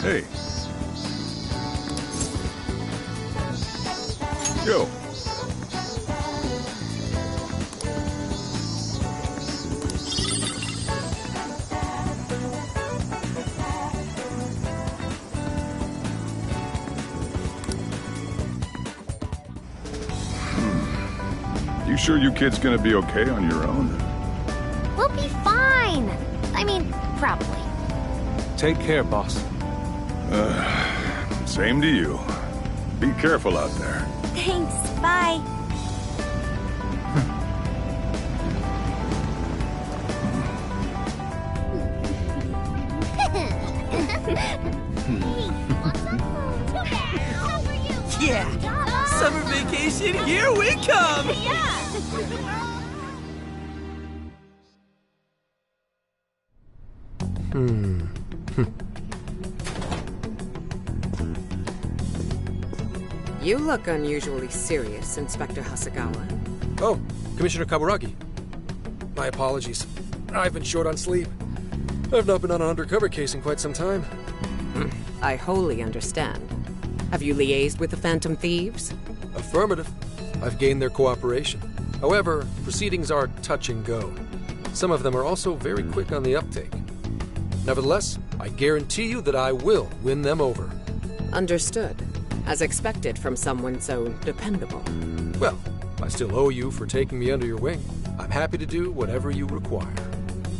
Hey. Yo. You sure you kids gonna be okay on your own? We'll be fine. I mean, probably. Take care, boss. Same to you. Be careful out there. Thanks, bye. Yeah! Summer vacation, here we come! You look unusually serious, Inspector Hasagawa. Oh, Commissioner Kaburagi. My apologies. I've been short on sleep. I've not been on an undercover case in quite some time. I wholly understand. Have you liaised with the Phantom Thieves? Affirmative. I've gained their cooperation. However, proceedings are touch and go. Some of them are also very quick on the uptake. Nevertheless, I guarantee you that I will win them over. Understood. As expected from someone so dependable. Well, I still owe you for taking me under your wing. I'm happy to do whatever you require.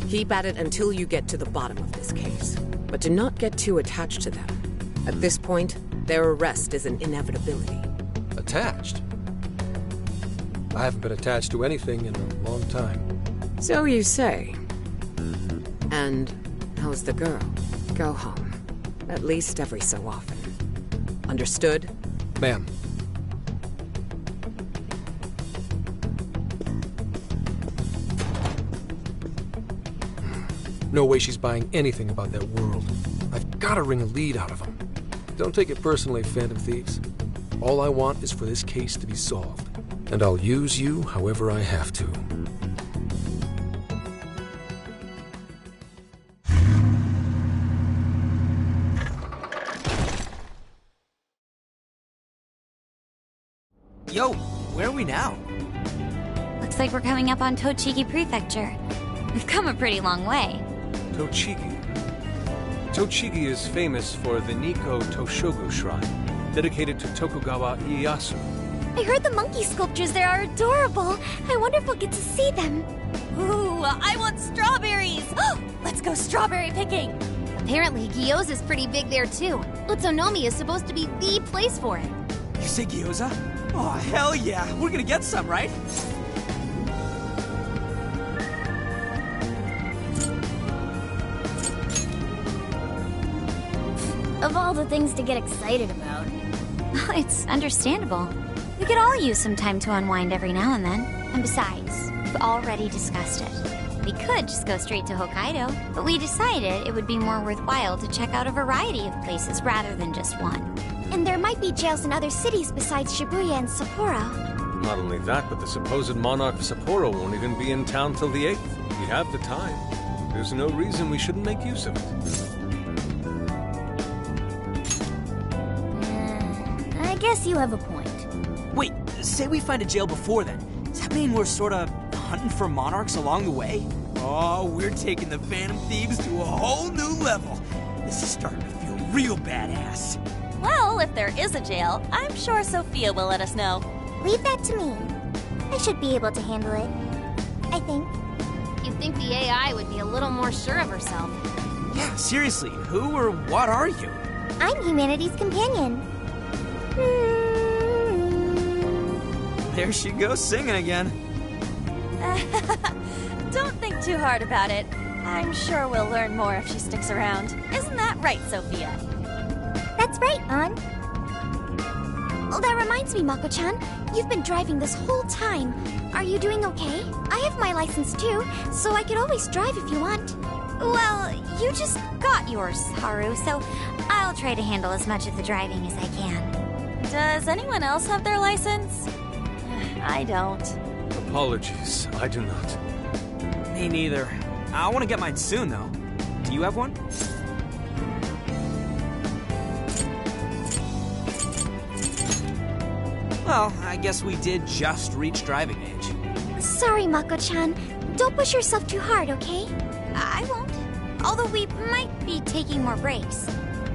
Keep at it until you get to the bottom of this case. But do not get too attached to them. At this point, their arrest is an inevitability. Attached? I haven't been attached to anything in a long time. So you say. And how's the girl? Go home. At least every so often. Understood? Ma'am. No way she's buying anything about that world. I've got to wring a lead out of them. Don't take it personally, Phantom Thieves. All I want is for this case to be solved. And I'll use you however I have to. Yo, where are we now? Looks like we're coming up on Tochigi Prefecture. We've come a pretty long way. Tochigi. Tochigi is famous for the Nikko Toshogu Shrine, dedicated to Tokugawa Ieyasu. I heard the monkey sculptures there are adorable. I wonder if we'll get to see them. Ooh, I want strawberries! Let's go strawberry picking! Apparently, Gyoza's pretty big there too. Utsunomi is supposed to be the place for it. You say gyoza? Oh, hell yeah! We're gonna get some, right? Of all the things to get excited about, it's understandable. We could all use some time to unwind every now and then. And besides, we've already discussed it. We could just go straight to Hokkaido, but we decided it would be more worthwhile to check out a variety of places rather than just one. And there might be jails in other cities besides Shibuya and Sapporo. Not only that, but the supposed monarch of Sapporo won't even be in town till the 8th. We have the time. There's no reason we shouldn't make use of it. I guess you have a point. Wait, say we find a jail before then. Does that mean we're sorta hunting for monarchs along the way? Oh, we're taking the Phantom Thieves to a whole new level. This is starting to feel real badass. Well, if there is a jail, I'm sure Sophia will let us know. Leave that to me. I should be able to handle it. I think. You'd think the AI would be a little more sure of herself. Yeah, seriously, who or what are you? I'm humanity's companion. There she goes singing again. Don't think too hard about it. I'm sure we'll learn more if she sticks around. Isn't that right, Sophia? That's right, An. Oh, that reminds me, Mako-chan. You've been driving this whole time. Are you doing okay? I have my license too, so I could always drive if you want. Well, you just got yours, Haru, so I'll try to handle as much of the driving as I can. Does anyone else have their license? I don't. Apologies, I do not. Me neither. I want to get mine soon, though. Do you have one? Well, I guess we did just reach driving age. Sorry, Mako-chan. Don't push yourself too hard, okay? I won't. Although we might be taking more breaks.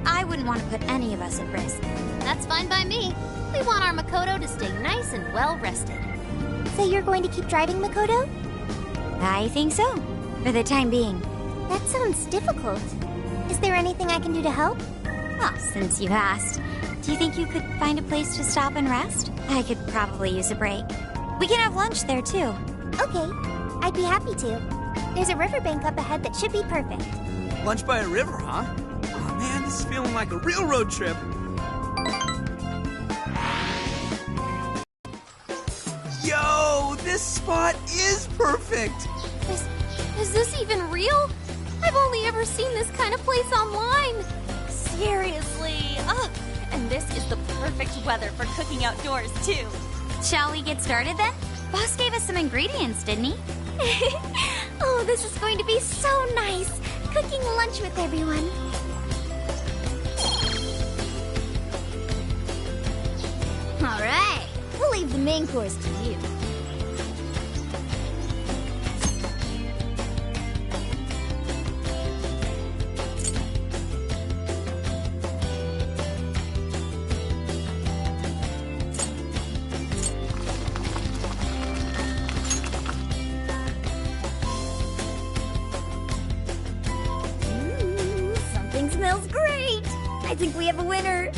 I wouldn't want to put any of us at risk. That's fine by me. We want our Makoto to stay nice and well rested. So you're going to keep driving, Makoto? I think so, for the time being. That sounds difficult. Is there anything I can do to help? Well, since you asked, do you think you could find a place to stop and rest? I could probably use a break. We can have lunch there, too. Okay, I'd be happy to. There's a riverbank up ahead that should be perfect. Lunch by a river, huh? Oh man, this is feeling like a real road trip. Yo, this spot is perfect! Is this even real? I've only ever seen this kind of place online. Seriously. Ugh. And this is the perfect weather for cooking outdoors, too. Shall we get started then? Boss gave us some ingredients, didn't he? Oh, this is going to be so nice! Cooking lunch with everyone. Alright, we'll leave the main course to you. Something smells great! I think we have a winner!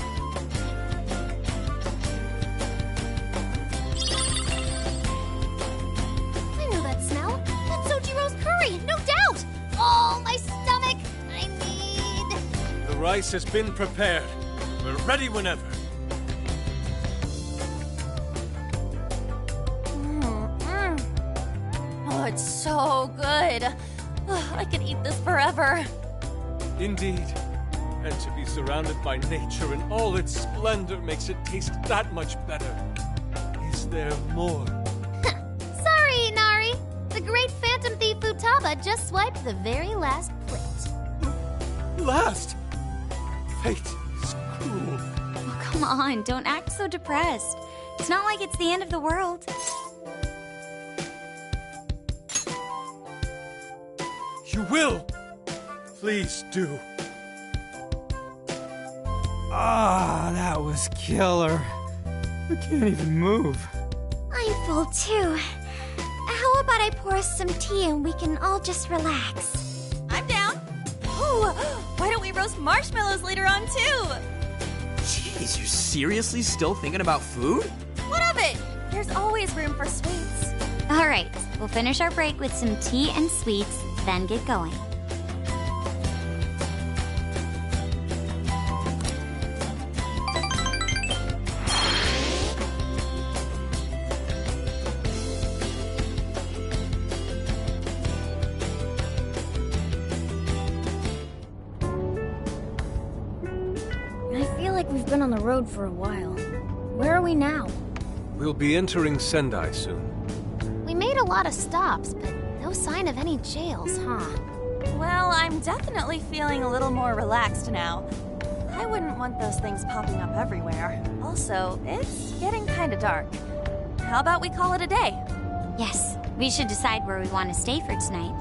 I know that smell. That's Sojiro's curry, no doubt! Oh, my stomach! I need... The rice has been prepared. We're ready whenever. Oh, it's so good. Ugh, I could eat this forever. Indeed. And to be surrounded by nature in all its splendor makes it taste that much better. Is there more? Sorry, Inari. The great phantom thief Futaba just swiped the very last plate. Last! Fate is cruel. Oh, come on, don't act so depressed. It's not like it's the end of the world. You will! Please do. Ah, that was killer. I can't even move. I'm full too. How about I pour us some tea and we can all just relax? I'm down. Ooh, why don't we roast marshmallows later on, too? Jeez, you're seriously still thinking about food? What of it? There's always room for sweets. All right, we'll finish our break with some tea and sweets, then get going. I feel like we've been on the road for a while. Where are we now? We'll be entering Sendai soon. We made a lot of stops, but no sign of any jails, huh? Well, I'm definitely feeling a little more relaxed now. I wouldn't want those things popping up everywhere. Also, it's getting kind of dark. How about we call it a day? Yes, we should decide where we want to stay for tonight.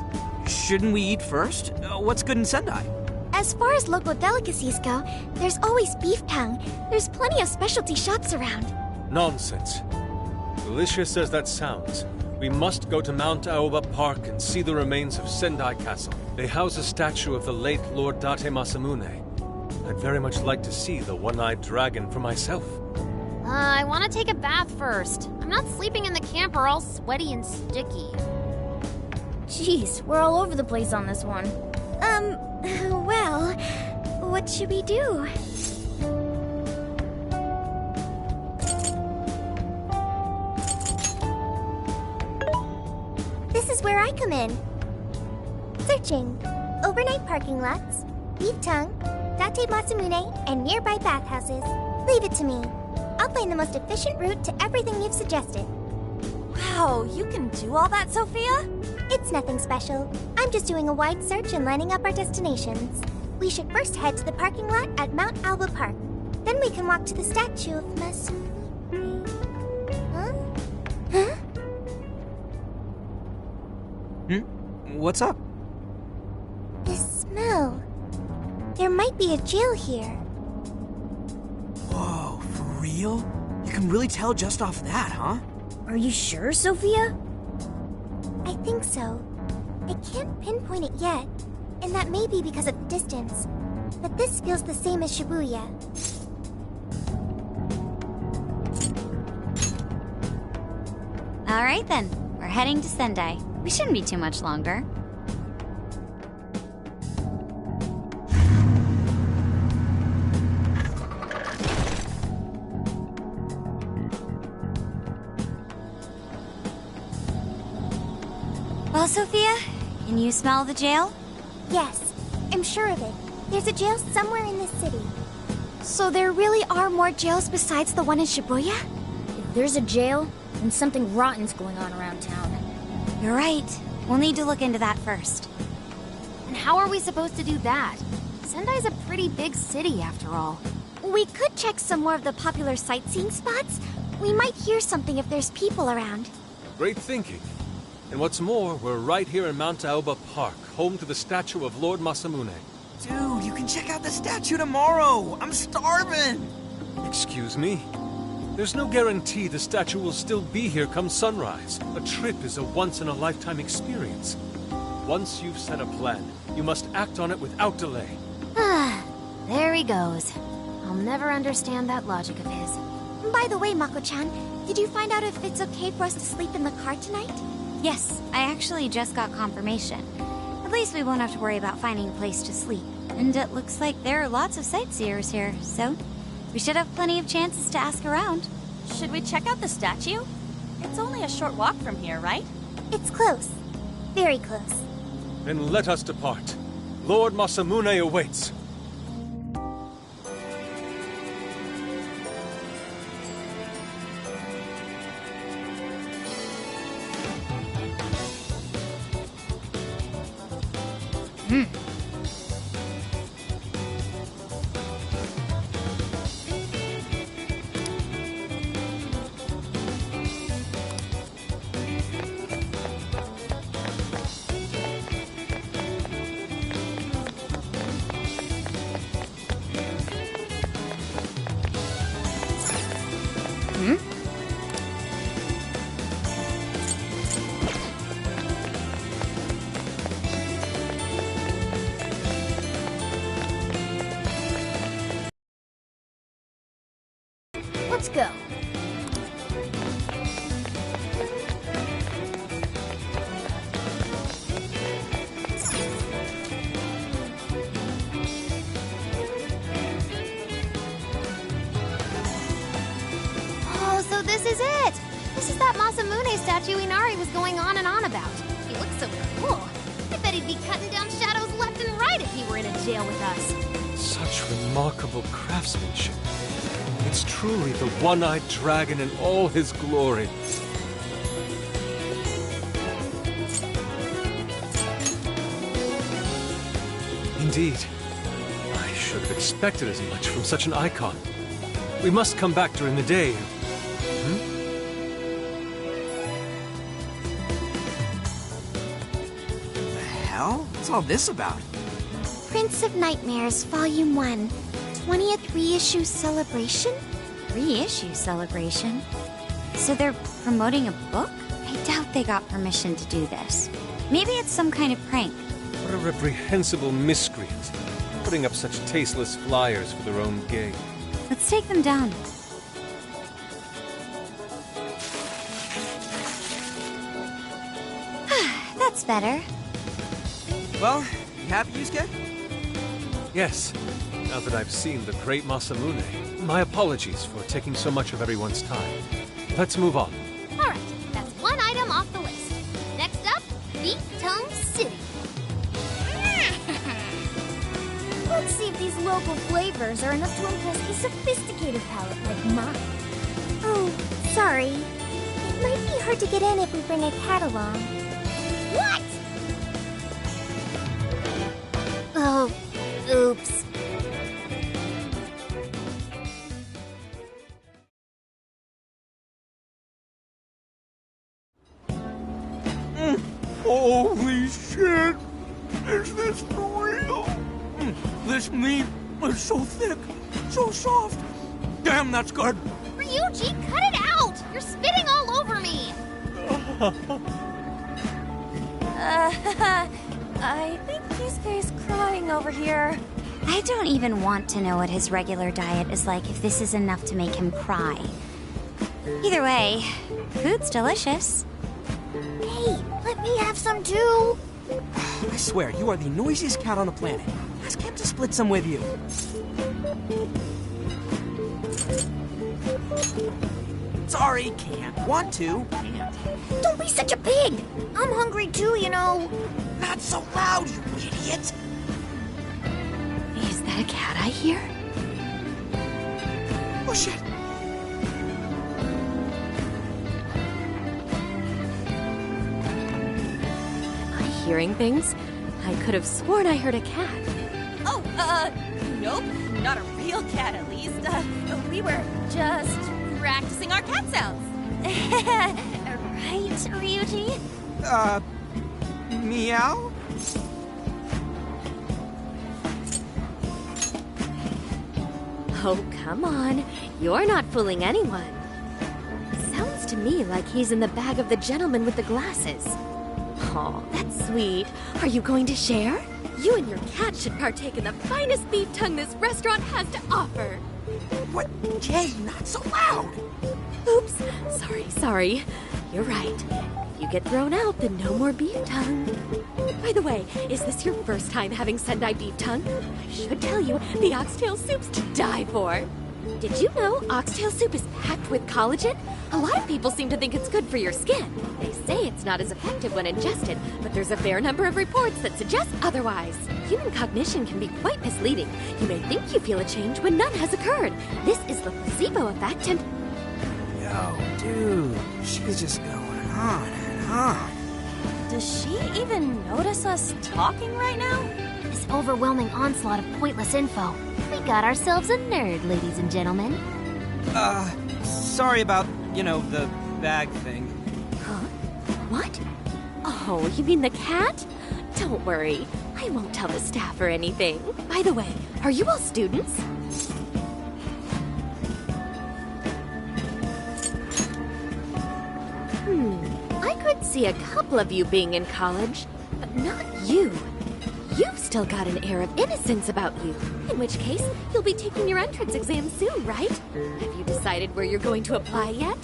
Shouldn't we eat first? What's good in Sendai? As far as local delicacies go, there's always beef tongue. There's plenty of specialty shops around. Nonsense. Delicious as that sounds, we must go to Mount Aoba Park and see the remains of Sendai Castle. They house a statue of the late Lord Date Masamune. I'd very much like to see the one-eyed dragon for myself. I want to take a bath first. I'm not sleeping in the camper all sweaty and sticky. Jeez, we're all over the place on this one. Well, what should we do? This is where I come in. Searching. Overnight parking lots, beef tongue, Date Masamune, and nearby bathhouses. Leave it to me. I'll find the most efficient route to everything you've suggested. Wow, you can do all that, Sophia? It's nothing special. I'm just doing a wide search and lining up our destinations. We should first head to the parking lot at Mount Alba Park. Then we can walk to the statue of Masamune. What's up? This smell. There might be a jail here. Whoa, for real? You can really tell just off that, huh? Are you sure, Sophia? I think so. I can't pinpoint it yet, and that may be because of the distance. But this feels the same as Shibuya. All right then, we're heading to Sendai. We shouldn't be too much longer. Well, Sophia, can you smell the jail? Yes, I'm sure of it. There's a jail somewhere in this city. So there really are more jails besides the one in Shibuya? If there's a jail, then something rotten's going on around town. You're right. We'll need to look into that first. And how are we supposed to do that? Sendai's a pretty big city, after all. We could check some more of the popular sightseeing spots. We might hear something if there's people around. Great thinking. And what's more, we're right here in Mount Aoba Park, home to the statue of Lord Masamune. Dude, you can check out the statue tomorrow! I'm starving! Excuse me? There's no guarantee the statue will still be here come sunrise. A trip is a once-in-a-lifetime experience. Once you've set a plan, you must act on it without delay. There he goes. I'll never understand that logic of his. By the way, Mako-chan, did you find out if it's okay for us to sleep in the car tonight? Yes, I actually just got confirmation. At least we won't have to worry about finding a place to sleep. And it looks like there are lots of sightseers here, so we should have plenty of chances to ask around. Should we check out the statue? It's only a short walk from here, right? It's close. Very close. Then let us depart. Lord Masamune awaits. Let's go. Oh, so this is it! This is that Masamune statue Inari was going on and on about. He looks so cool. I bet he'd be cutting down shadows left and right if he were in a jail with us. Such remarkable craftsmanship. It's truly the one-eyed dragon in all his glory. Indeed. I should have expected as much from such an icon. We must come back during the day. The hell? What's all this about? Prince of Nightmares, Volume 1. 20th reissue celebration? Reissue celebration? So they're promoting a book? I doubt they got permission to do this. Maybe it's some kind of prank. What a reprehensible miscreant, putting up such tasteless flyers for their own gain. Let's take them down. That's better. Well, you happy, Yusuke? Yes, now that I've seen the great Masamune, my apologies for taking so much of everyone's time. Let's move on. Alright, that's one item off the list. Next up, Beat Tongue City. Let's see if these local flavors are enough to impress the sophisticated palate like mine. Oh, sorry. It might be hard to get in if we bring a cat along. What? Oh, oops. Holy shit! Is this for real? This meat is so thick, so soft. Damn, that's good. Ryuji, cut it out! You're spitting all over me! I think Kisuke's crying over here. I don't even want to know what his regular diet is like if this is enough to make him cry. Either way, food's delicious. Hey, let me have some too. I swear, you are the noisiest cat on the planet. Ask him to split some with you. Sorry, can't. Want to, can't. Don't be such a pig. I'm hungry too, you know. Not so loud, you idiot! Is that a cat I hear? Oh, shit! Am I hearing things? I could have sworn I heard a cat. Oh, nope. Not a real cat, at least. We were just practicing our cat sounds. Right, Ryuji? Meow? Oh, come on. You're not fooling anyone. Sounds to me like he's in the bag of the gentleman with the glasses. Oh, that's sweet. Are you going to share? You and your cat should partake in the finest beef tongue this restaurant has to offer. What? Jay, not so loud! Oops. Sorry. You're right. If you get thrown out, then no more beef tongue. By the way, is this your first time having Sendai beef tongue? I should tell you, the oxtail soup's to die for. Did you know oxtail soup is packed with collagen? A lot of people seem to think it's good for your skin. They say it's not as effective when ingested, but there's a fair number of reports that suggest otherwise. Human cognition can be quite misleading. You may think you feel a change when none has occurred. This is the placebo effect and... Yo, dude, she's just going on and on. Does she even notice us talking right now? This overwhelming onslaught of pointless info. We got ourselves a nerd, ladies and gentlemen. Sorry about, the bag thing. Huh? What? Oh, you mean the cat? Don't worry. I won't tell the staff or anything. By the way, are you all students? I could see a couple of you being in college, but not you. You've still got an air of innocence about you. In which case, you'll be taking your entrance exam soon, right? Have you decided where you're going to apply yet?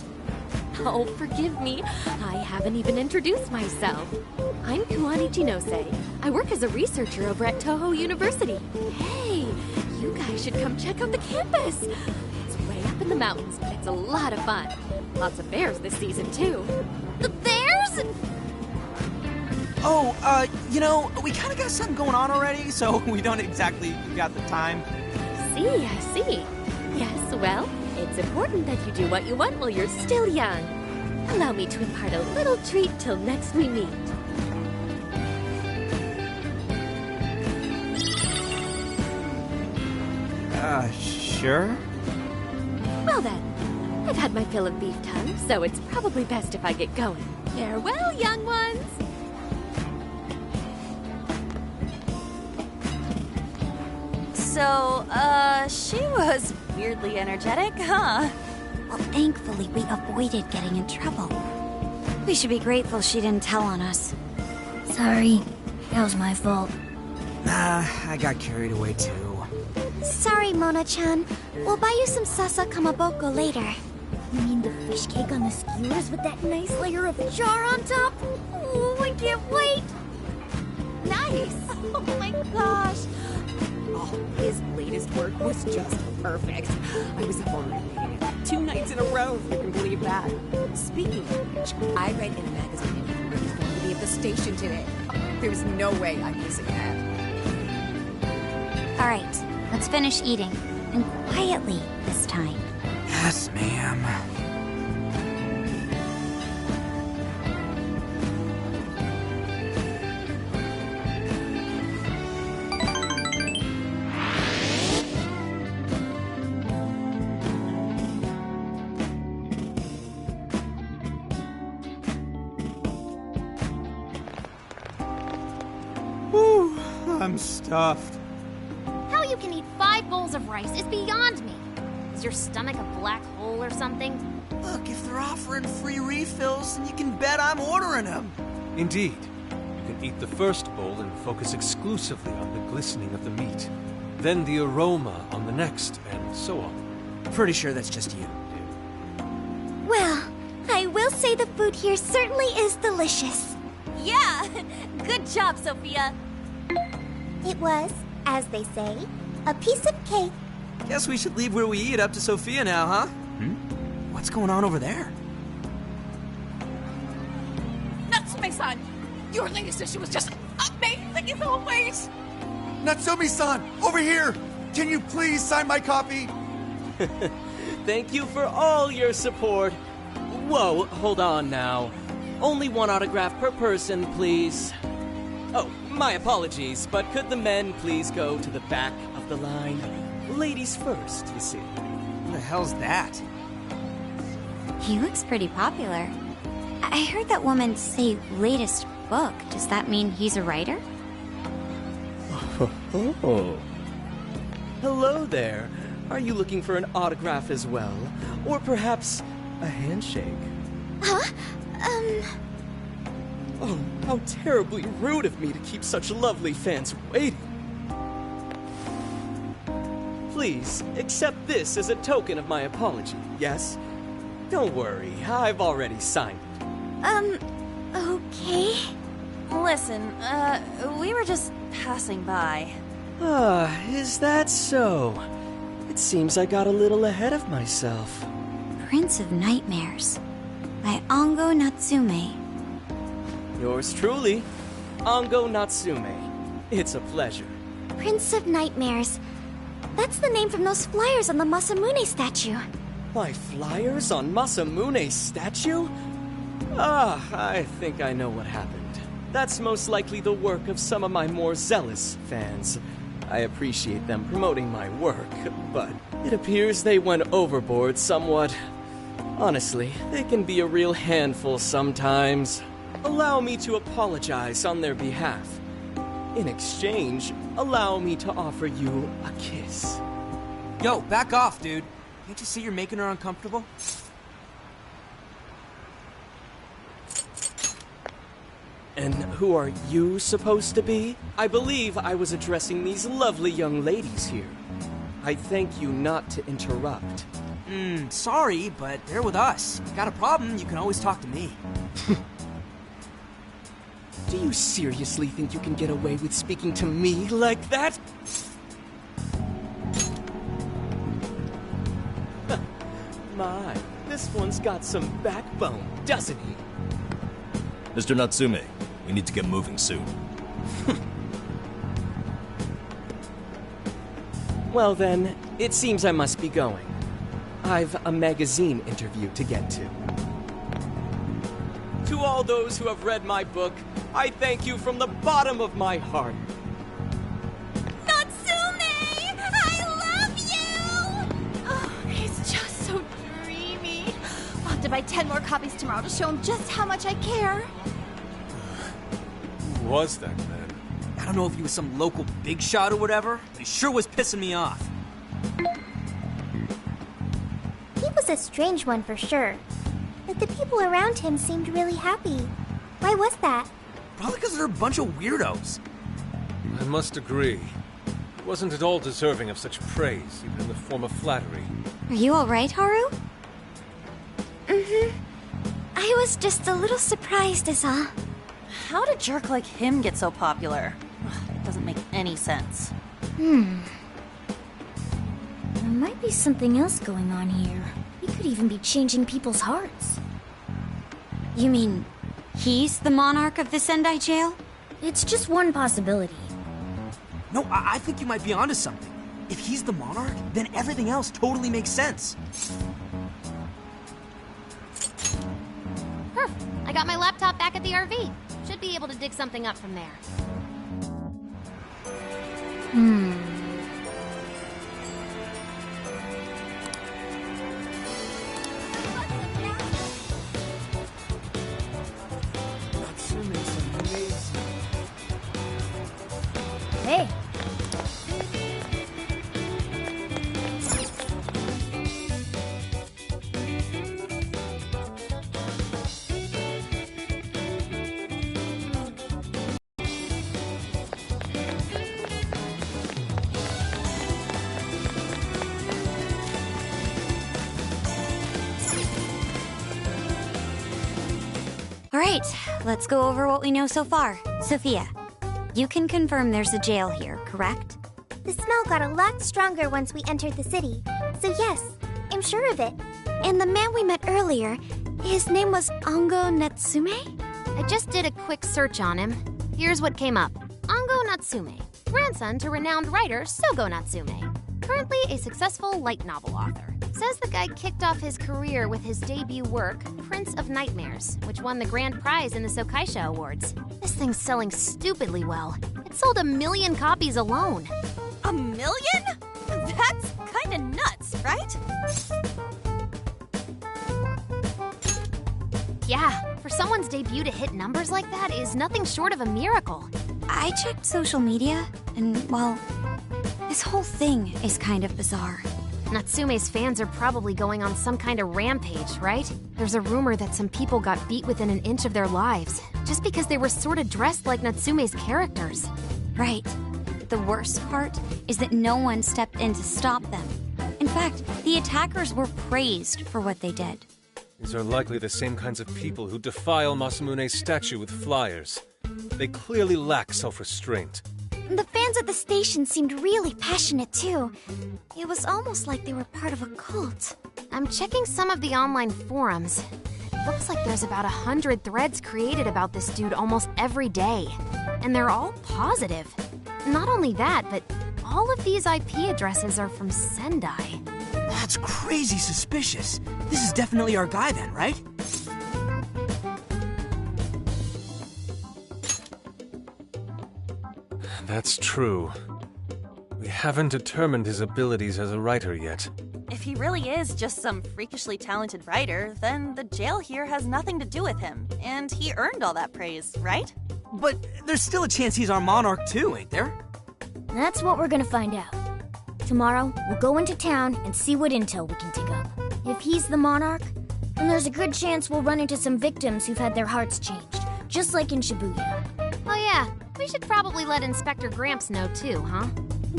Oh, forgive me. I haven't even introduced myself. I'm Kuani Chinose. I work as a researcher over at Toho University. Hey, you guys should come check out the campus. It's way up in the mountains, but it's a lot of fun. Lots of bears this season, too. The bears? Oh, we kind of got something going on already, so we don't exactly got the time. I see. Yes, well, it's important that you do what you want while you're still young. Allow me to impart a little treat till next we meet. Sure? Well then, I've had my fill of beef tongue, so it's probably best if I get going. Farewell, young ones! So, she was weirdly energetic, huh? Well, thankfully we avoided getting in trouble. We should be grateful she didn't tell on us. Sorry, that was my fault. Nah, I got carried away too. Sorry, Mona-chan. We'll buy you some sasa kamaboko later. You mean the fish cake on the skewers with that nice layer of char on top? Oh, I can't wait! Nice! Oh my gosh! Oh, his latest work was just perfect. I was up already reading it 2 nights in a row, if you can believe that. Speaking of which, I read in a magazine that he's going to be at the station today. There's no way I'm missing that. All right, let's finish eating. And quietly this time. Yes, ma'am. I'm stuffed. How you can eat 5 bowls of rice is beyond me. Is your stomach a black hole or something? Look, if they're offering free refills, then you can bet I'm ordering them. Indeed. You can eat the first bowl and focus exclusively on the glistening of the meat. Then the aroma on the next, and so on. Pretty sure that's just you. Well, I will say the food here certainly is delicious. Yeah! Good job, Sophia! It was, as they say, a piece of cake. Guess we should leave where we eat up to Sophia now, huh? What's going on over there? Natsume-san, your latest issue was just amazing as always! Natsumi-san, over here! Can you please sign my copy? Thank you for all your support. Whoa, hold on now. Only 1 autograph per person, please. Oh, my apologies, but could the men please go to the back of the line? Ladies first, you see. What the hell's that? He looks pretty popular. I heard that woman say latest book. Does that mean he's a writer? Oh. Hello there. Are you looking for an autograph as well? Or perhaps a handshake? Huh? Oh, how terribly rude of me to keep such lovely fans waiting. Please, accept this as a token of my apology, yes? Don't worry, I've already signed it. Okay. Listen, we were just passing by. Ah, is that so? It seems I got a little ahead of myself. Prince of Nightmares by Ango Natsume. Yours truly, Ango Natsume. It's a pleasure. Prince of Nightmares. That's the name from those flyers on the Masamune statue. My flyers on Masamune's statue? Ah, I think I know what happened. That's most likely the work of some of my more zealous fans. I appreciate them promoting my work, but it appears they went overboard somewhat. Honestly, they can be a real handful sometimes. Allow me to apologize on their behalf. In exchange, allow me to offer you a kiss. Yo, back off, dude. Can't you see you're making her uncomfortable? And who are you supposed to be? I believe I was addressing these lovely young ladies here. I thank you not to interrupt. Sorry, but they're with us. Got a problem, you can always talk to me. Do you seriously think you can get away with speaking to me like that? My, this one's got some backbone, doesn't he? Mr. Natsume, we need to get moving soon. Well then, it seems I must be going. I've a magazine interview to get to. To all those who have read my book, I thank you from the bottom of my heart. Natsume! I love you! Oh, he's just so dreamy. I'll have to buy 10 more copies tomorrow to show him just how much I care. Who was that man? I don't know if he was some local big shot or whatever, but he sure was pissing me off. He was a strange one for sure. But the people around him seemed really happy. Why was that? Probably because they're a bunch of weirdos. I must agree. He wasn't at all deserving of such praise, even in the form of flattery. Are you alright, Haru? I was just a little surprised is all. How did a jerk like him get so popular? Ugh, it doesn't make any sense. There might be something else going on here. He could even be changing people's hearts. You mean he's the monarch of the Sendai jail? It's just one possibility. No, I think you might be onto something. If he's the monarch, then everything else totally makes sense. I got my laptop back at the RV. Should be able to dig something up from there. Hey, Alright, let's go over what we know so far. Sophia, you can confirm there's a jail here, correct? The smell got a lot stronger once we entered the city. So yes, I'm sure of it. And the man we met earlier, his name was Ango Natsume? I just did a quick search on him. Here's what came up. Ango Natsume, grandson to renowned writer Sogo Natsume. Currently a successful light novel author. Says the guy kicked off his career with his debut work, Prince of Nightmares, which won the grand prize in the Sokaisha Awards. This thing's selling stupidly well. It sold 1 million copies alone. 1 million? That's kinda nuts, right? Yeah, for someone's debut to hit numbers like that is nothing short of a miracle. I checked social media, and, well, this whole thing is kind of bizarre. Natsume's fans are probably going on some kind of rampage, right? There's a rumor that some people got beat within an inch of their lives, just because they were sort of dressed like Natsume's characters. Right. The worst part is that no one stepped in to stop them. In fact, the attackers were praised for what they did. These are likely the same kinds of people who defile Masamune's statue with flyers. They clearly lack self-restraint. The fans at the station seemed really passionate too. It was almost like they were part of a cult. I'm checking some of the online forums. It looks like there's about 100 threads created about this dude almost every day. And they're all positive. Not only that, but all of these IP addresses are from Sendai. That's crazy suspicious. This is definitely our guy then, right? That's true. We haven't determined his abilities as a writer yet. If he really is just some freakishly talented writer, then the jail here has nothing to do with him, and he earned all that praise, right? But there's still a chance he's our monarch too, ain't there? That's what we're gonna find out. Tomorrow, we'll go into town and see what intel we can dig up. If he's the monarch, then there's a good chance we'll run into some victims who've had their hearts changed, just like in Shibuya. Oh yeah, we should probably let Inspector Gramps know too, huh?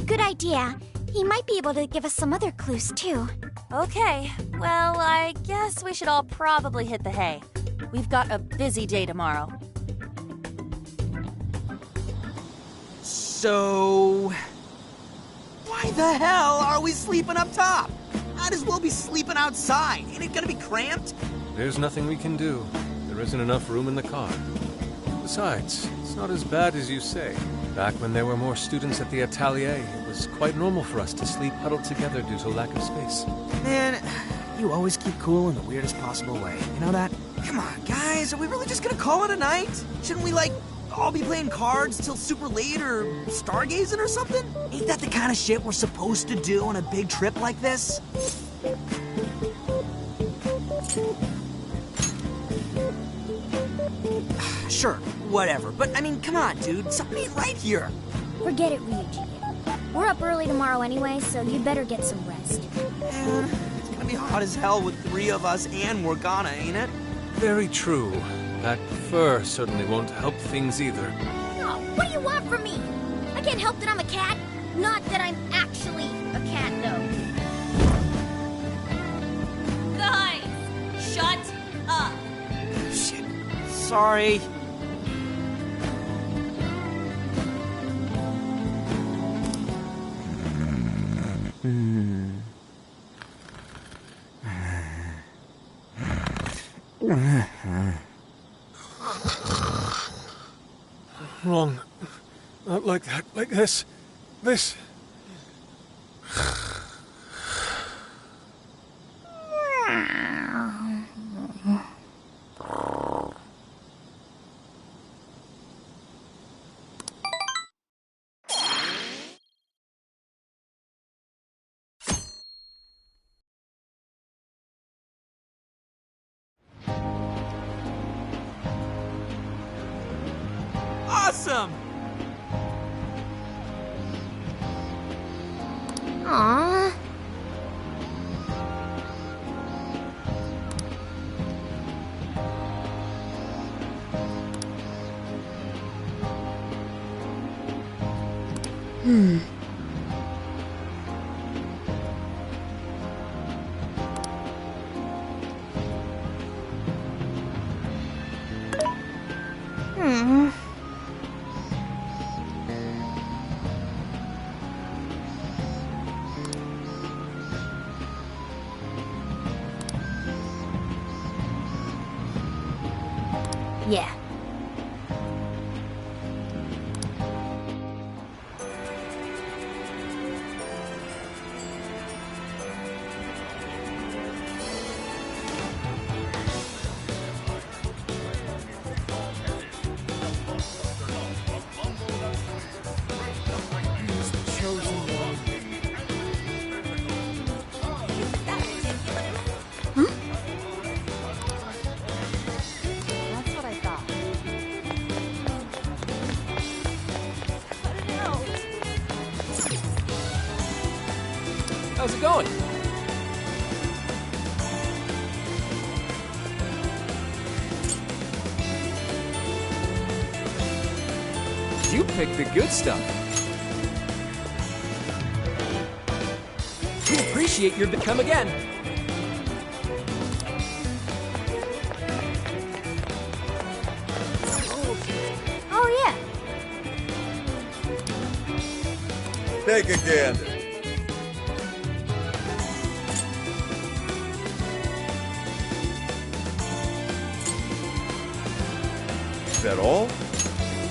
Good idea. He might be able to give us some other clues too. Okay, well, I guess we should all probably hit the hay. We've got a busy day tomorrow. So... why the hell are we sleeping up top? Might as well be sleeping outside. Ain't it gonna be cramped? There's nothing we can do. There isn't enough room in the car. Besides, it's not as bad as you say. Back when there were more students at the atelier, it was quite normal for us to sleep huddled together due to lack of space. Man, you always keep cool in the weirdest possible way. You know that? Come on, guys, are we really just gonna call it a night? Shouldn't we, like, all be playing cards till super late or stargazing or something? Ain't that the kind of shit we're supposed to do on a big trip like this? Sure, whatever. But, I mean, come on, dude. Something ain't right here. Forget it, Ryuji. We're up early tomorrow anyway, so you'd better get some rest. It's gonna be hot as hell with 3 of us and Morgana, ain't it? Very true. That fur certainly won't help things either. Oh, what do you want from me? I can't help that I'm a cat. Not that I'm actually a cat, though. Guys, shut up. Shit. Sorry. Wrong. Not like that. Like this. This. Awesome! Aww. Yeah. That's what I thought. How's it going? You picked the good stuff. We appreciate your come again. Oh, yeah. Take a gander. Is that all?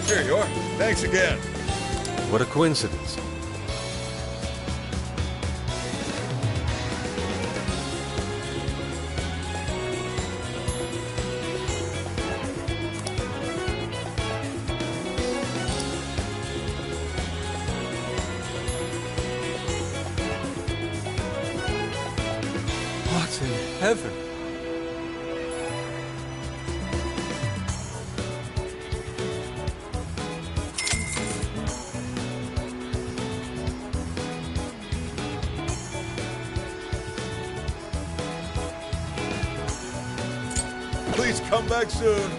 Here you are. Thanks again. What a coincidence. What in heaven? Please come back soon.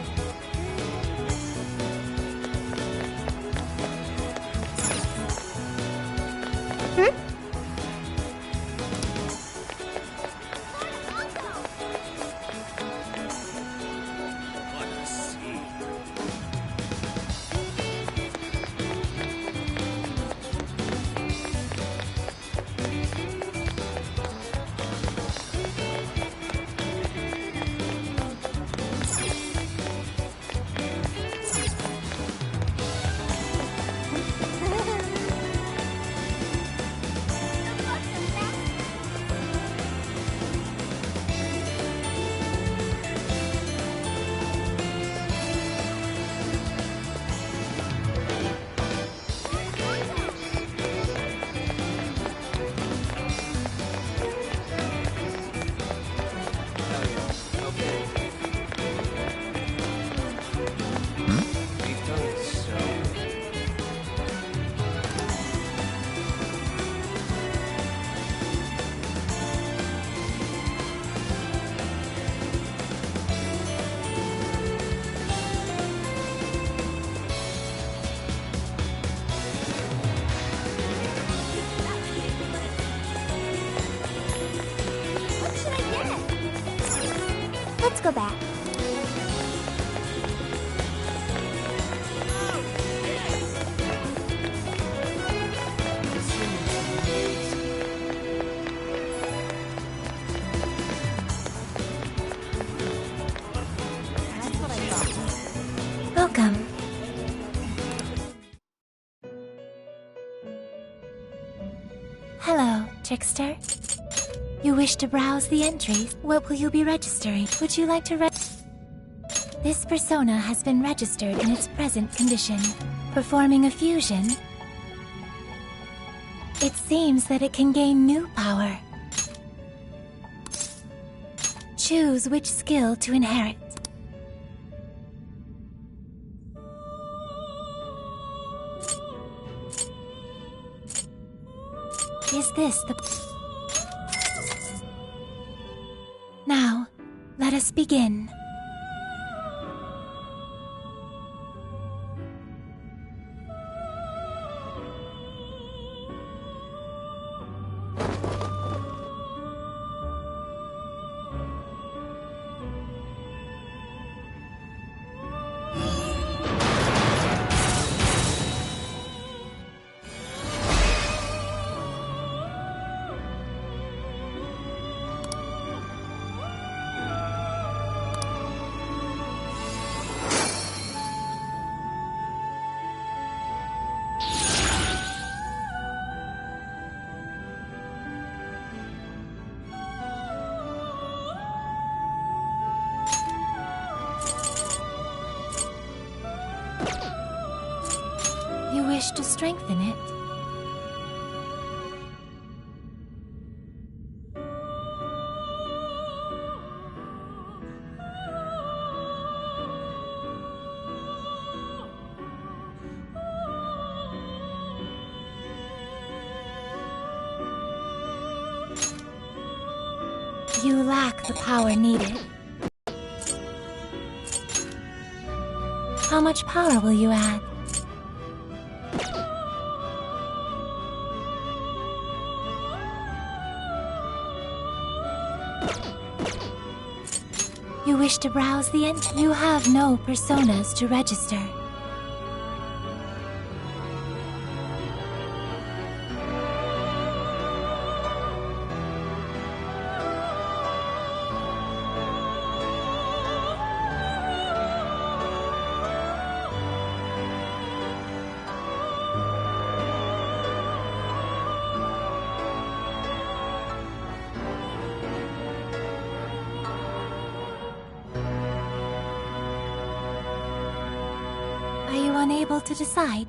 Let's go back. Welcome. Hello, trickster. You wish to browse the entries? What will you be registering? Would you like to This persona has been registered in its present condition. Performing a fusion, it seems that it can gain new power. Choose which skill to inherit. Is this the... Now, let us begin. strength in it. You lack the power needed. How much power will you add? You wish to browse the end? You have no personas to register. Are you unable to decide?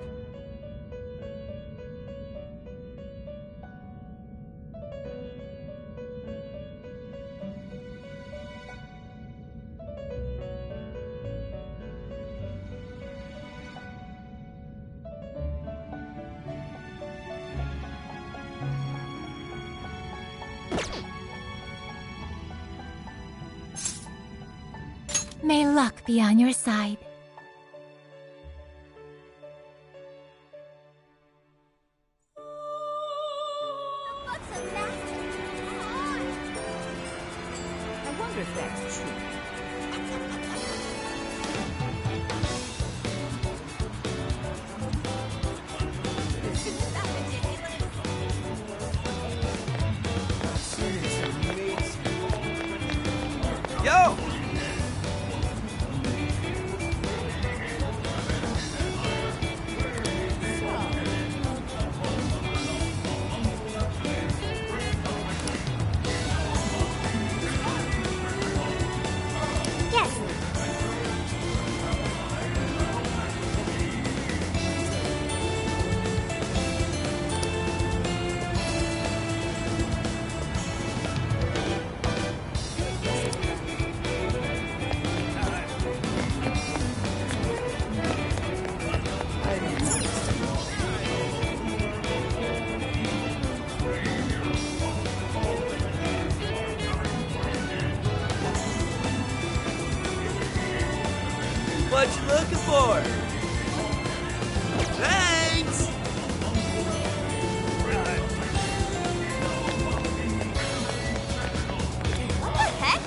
May luck be on your side. I wonder if that's true. Yo! Yes. What you looking for? Thanks! What the heck?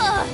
Ugh.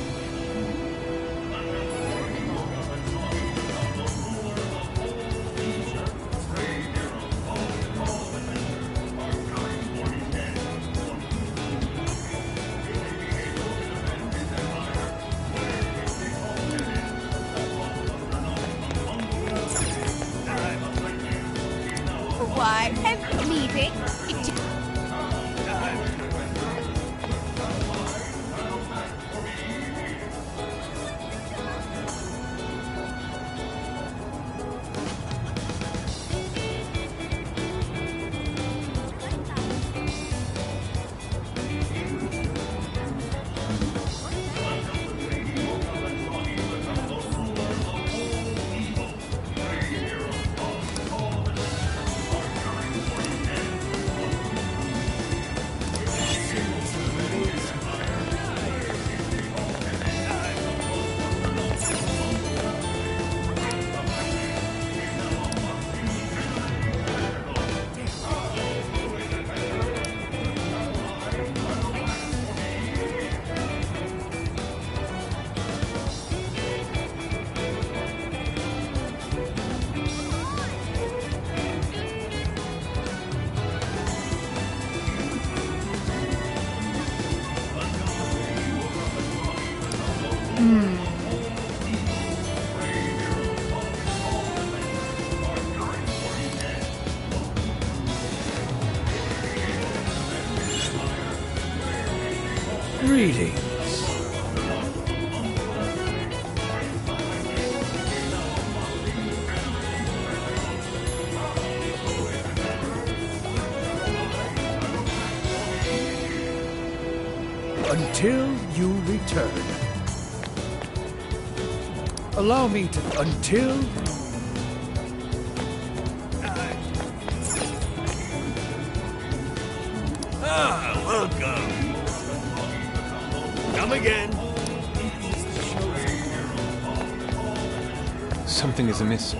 Greetings. Until you return. Allow me to... Until... Welcome. Come again. Something is amiss.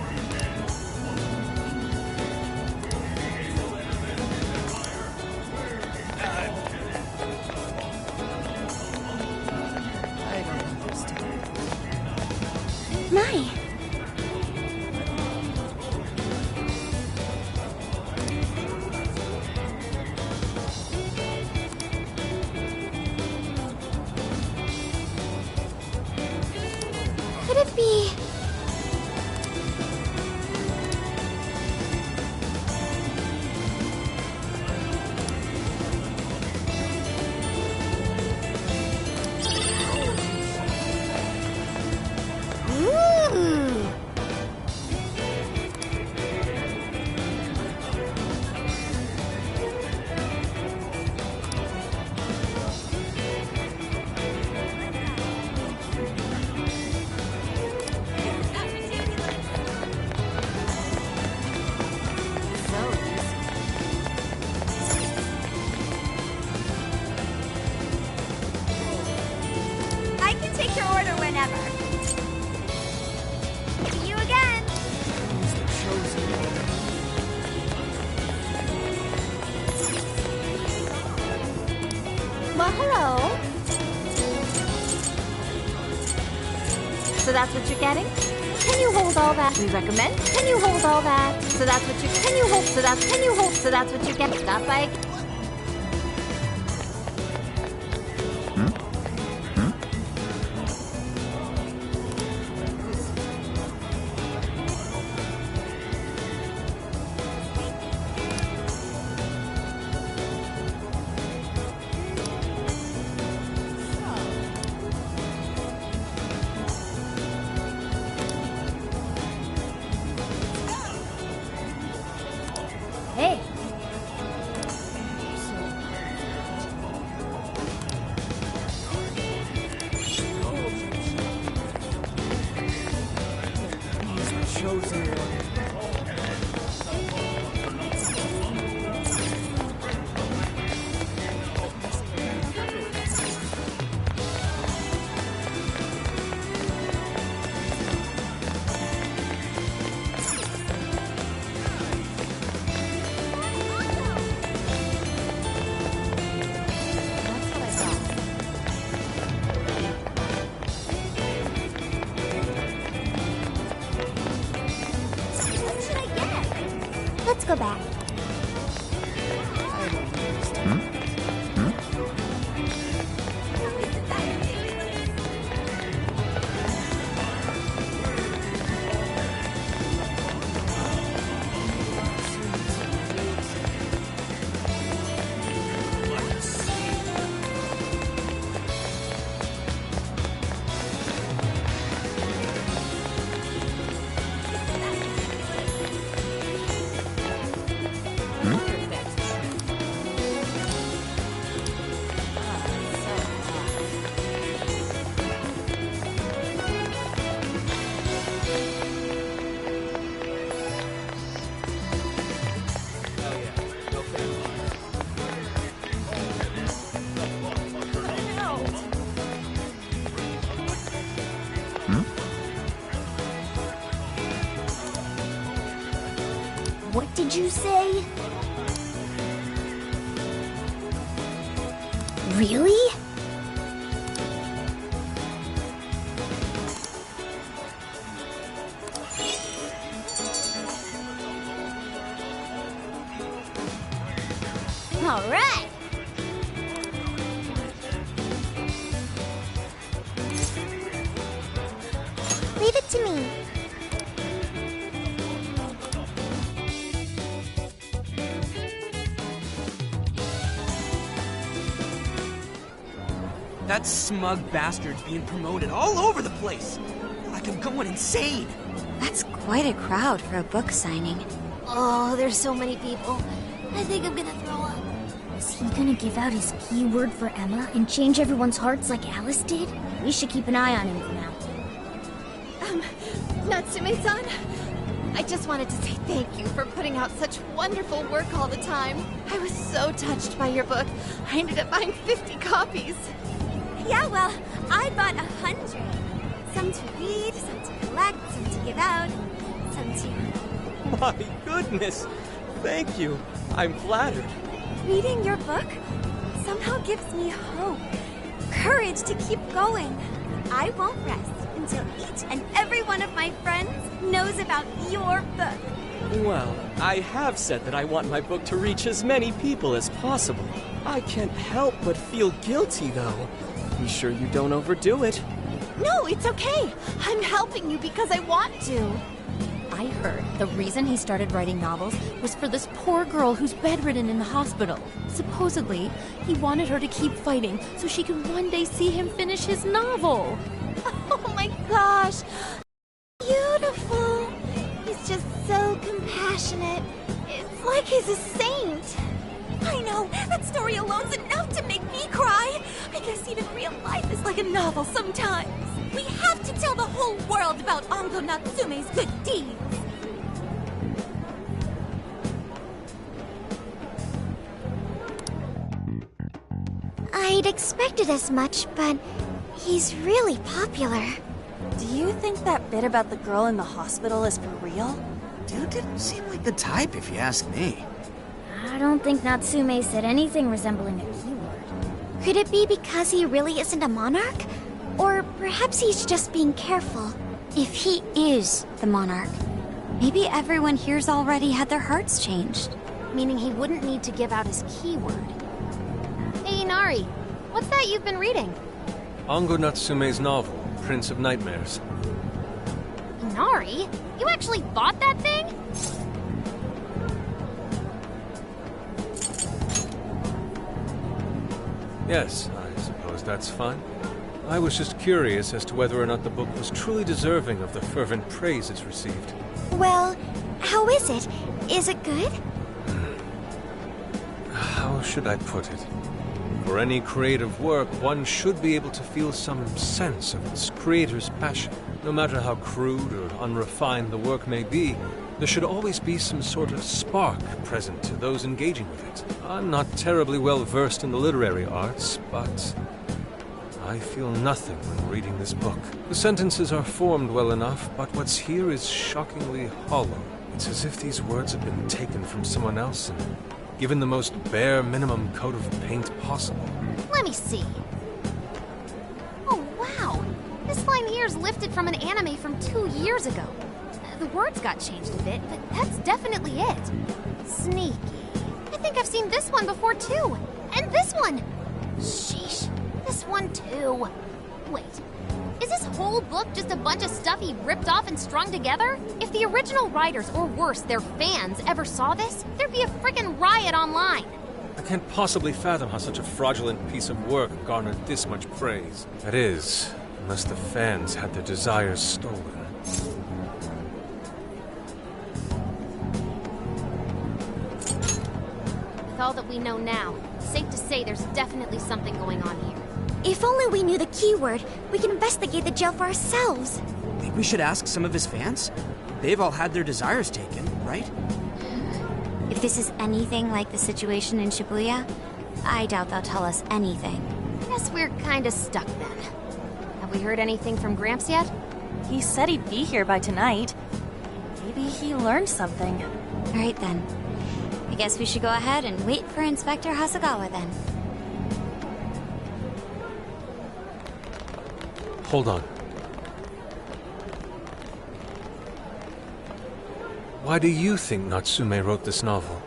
My. Could it be... Ooh. I can take your order whenever. See you again. Well, hello. So that's what you're getting? Can you hold all that? We recommend. Can you hold all that? So that's what you. Can you hold? So that's. Can you hold? So that's what you get. Stop by. Hey. Let's go back. What did you say? Really? All right. Leave it to me. That smug bastard's being promoted all over the place. Like I'm going insane. That's quite a crowd for a book signing. Oh, there's so many people. I think I'm gonna throw up. Is he gonna give out his keyword for Emma and change everyone's hearts like Alice did? We should keep an eye on him for now. Natsume-san, I just wanted to say thank you for putting out such wonderful work all the time. I was so touched by your book. I ended up buying 50 copies. Yeah, well, I bought 100. Some to read, some to collect, some to give out, some to... My goodness! Thank you. I'm flattered. Reading your book somehow gives me hope, courage to keep going. I won't rest until each and every one of my friends knows about your book. Well, I have said that I want my book to reach as many people as possible. I can't help but feel guilty, though. Be sure you don't overdo it. No, it's okay. I'm helping you because I want to. I heard the reason he started writing novels was for this poor girl who's bedridden in the hospital. Supposedly, he wanted her to keep fighting so she could one day see him finish his novel. Oh my gosh! Beautiful! He's just so compassionate. It's like he's a saint. I know, that story alone's enough to make me cry. I guess even real life is like a novel sometimes. We have to tell the whole world about Ango Natsume's good deeds. I'd expected as much, but he's really popular. Do you think that bit about the girl in the hospital is for real? Dude didn't seem like the type, if you ask me. I don't think Natsume said anything resembling a keyword. Could it be because he really isn't a monarch? Or perhaps he's just being careful. If he is the monarch, maybe everyone here's already had their hearts changed. Meaning he wouldn't need to give out his keyword. Hey, Inari, what's that you've been reading? Ango Natsume's novel, Prince of Nightmares. Inari? You actually bought that thing? Yes, I suppose that's fine. I was just curious as to whether or not the book was truly deserving of the fervent praise it's received. Well, how is it? Is it good? How should I put it? For any creative work, one should be able to feel some sense of its creator's passion. No matter how crude or unrefined the work may be, there should always be some sort of spark present to those engaging with it. I'm not terribly well versed in the literary arts, but I feel nothing when reading this book. The sentences are formed well enough, but what's here is shockingly hollow. It's as if these words have been taken from someone else and given the most bare minimum coat of paint possible. Let me see. Oh, wow. This line here is lifted from an anime from 2 years ago. The words got changed a bit, but that's definitely it. Sneaky. I think I've seen this one before, too. And this one! Sheesh. This one, too. Wait. Is this whole book just a bunch of stuff he ripped off and strung together? If the original writers, or worse, their fans, ever saw this, there'd be a frickin' riot online. I can't possibly fathom how such a fraudulent piece of work garnered this much praise. That is, unless the fans had their desires stolen. With all that we know now, safe to say there's definitely something going on here. If only we knew the keyword, we can investigate the jail for ourselves. Think we should ask some of his fans? They've all had their desires taken, right? If this is anything like the situation in Shibuya, I doubt they'll tell us anything. Guess we're kinda stuck then. Have we heard anything from Gramps yet? He said he'd be here by tonight. Maybe he learned something. All right then. I guess we should go ahead and wait for Inspector Hasagawa then. Hold on. Why do you think Natsume wrote this novel?